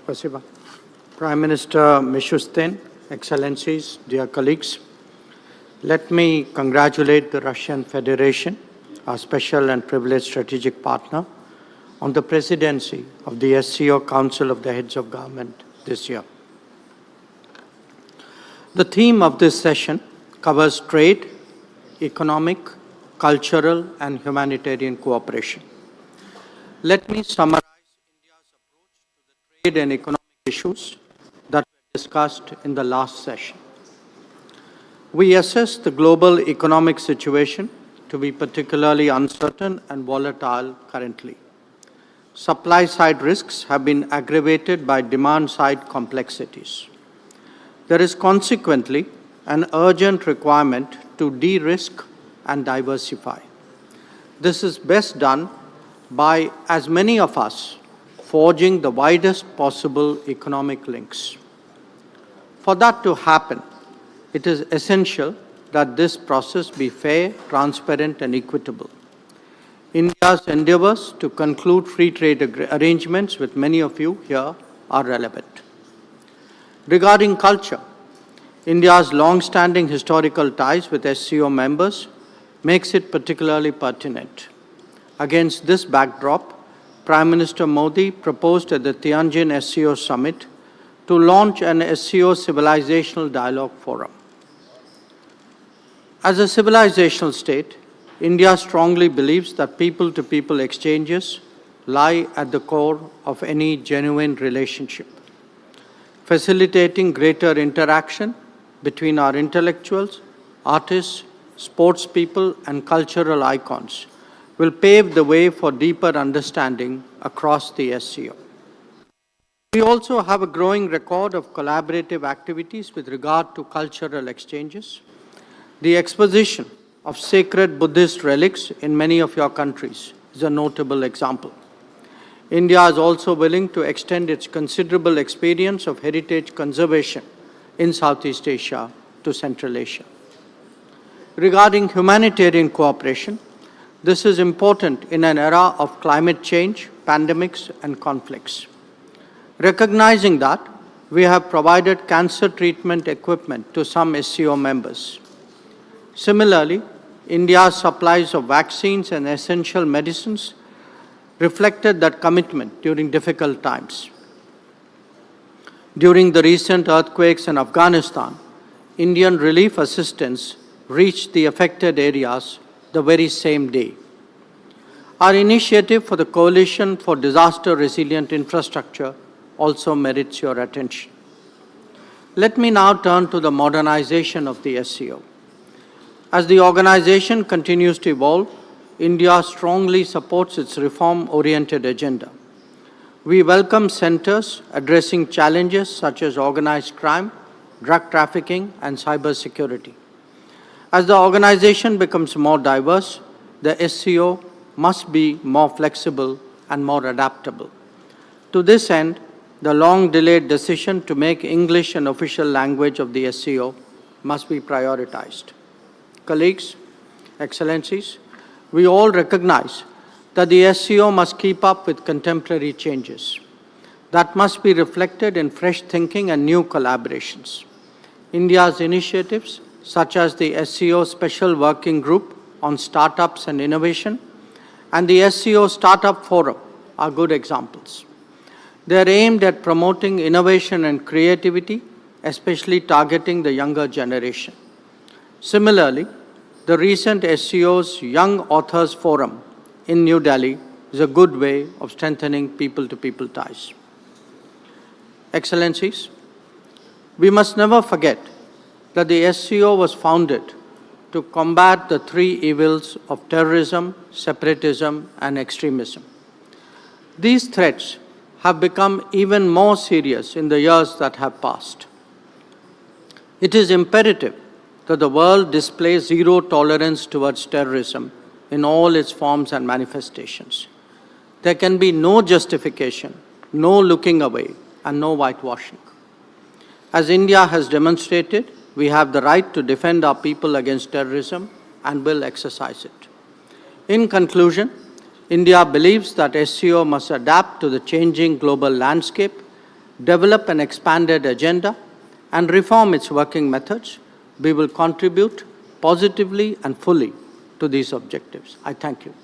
Spasiba. Prime Minister Mishustin, Excellencies, dear colleagues, let me congratulate the Russian Federation, our special and privileged strategic partner, on the presidency of the SCO Council of the Heads of Government this year. The theme of this session covers trade, economic, cultural, and humanitarian cooperation. Let me summarize India's approach to the trade and economic issues that were discussed in the last session. We assess the global economic situation to be particularly uncertain and volatile currently. Supply-side risks have been aggravated by demand-side complexities. There is consequently an urgent requirement to de-risk and diversify. This is best done by as many of us forging the widest possible economic links. For that to happen, it is essential that this process be fair, transparent, and equitable. India's endeavors to conclude free trade arrangements with many of you here are relevant. Regarding culture, India's long-standing historical ties with SCO members makes it particularly pertinent. Against this backdrop, Prime Minister Modi proposed at the Tianjin SCO Summit to launch an SCO Civilizational Dialogue Forum. As a civilizational state, India strongly believes that people-to-people exchanges lie at the core of any genuine relationship. Facilitating greater interaction between our intellectuals, artists, sports people, and cultural icons will pave the way for deeper understanding across the SCO. We also have a growing record of collaborative activities with regard to cultural exchanges. The exposition of sacred Buddhist relics in many of your countries is a notable example. India is also willing to extend its considerable experience of heritage conservation in Southeast Asia to Central Asia. Regarding humanitarian cooperation, this is important in an era of climate change, pandemics, and conflicts. Recognizing that, we have provided cancer treatment equipment to some SCO members. Similarly, India's supplies of vaccines and essential medicines reflected that commitment during difficult times. During the recent earthquakes in Afghanistan, Indian relief assistance reached the affected areas the very same day. Our initiative for the Coalition for Disaster Resilient Infrastructure also merits your attention. Let me now turn to the modernization of the SCO. As the organization continues to evolve, India strongly supports its reform-oriented agenda. We welcome centers addressing challenges such as organized crime, drug trafficking, and cybersecurity. As the organization becomes more diverse, the SCO must be more flexible and more adaptable. To this end, the long-delayed decision to make English an official language of the SCO must be prioritized. Colleagues, Excellencies, we all recognize that the SCO must keep up with contemporary changes. That must be reflected in fresh thinking and new collaborations. India's initiatives, such as the SCO Special Working Group on Startups and Innovation and the SCO Startup Forum, are good examples. They are aimed at promoting innovation and creativity, especially targeting the younger generation. Similarly, the recent SCO's Young Authors Forum in New Delhi is a good way of strengthening people-to-people ties. Excellencies, we must never forget that the SCO was founded to combat the three evils of terrorism, separatism, and extremism. These threats have become even more serious in the years that have passed. It is imperative that the world displays zero tolerance towards terrorism in all its forms and manifestations. There can be no justification, no looking away, and no whitewashing. As India has demonstrated, we have the right to defend our people against terrorism and will exercise it. In conclusion, India believes that SCO must adapt to the changing global landscape develop an expanded agenda, and reform its working methods, we will contribute positively and fully to these objectives. I thank you.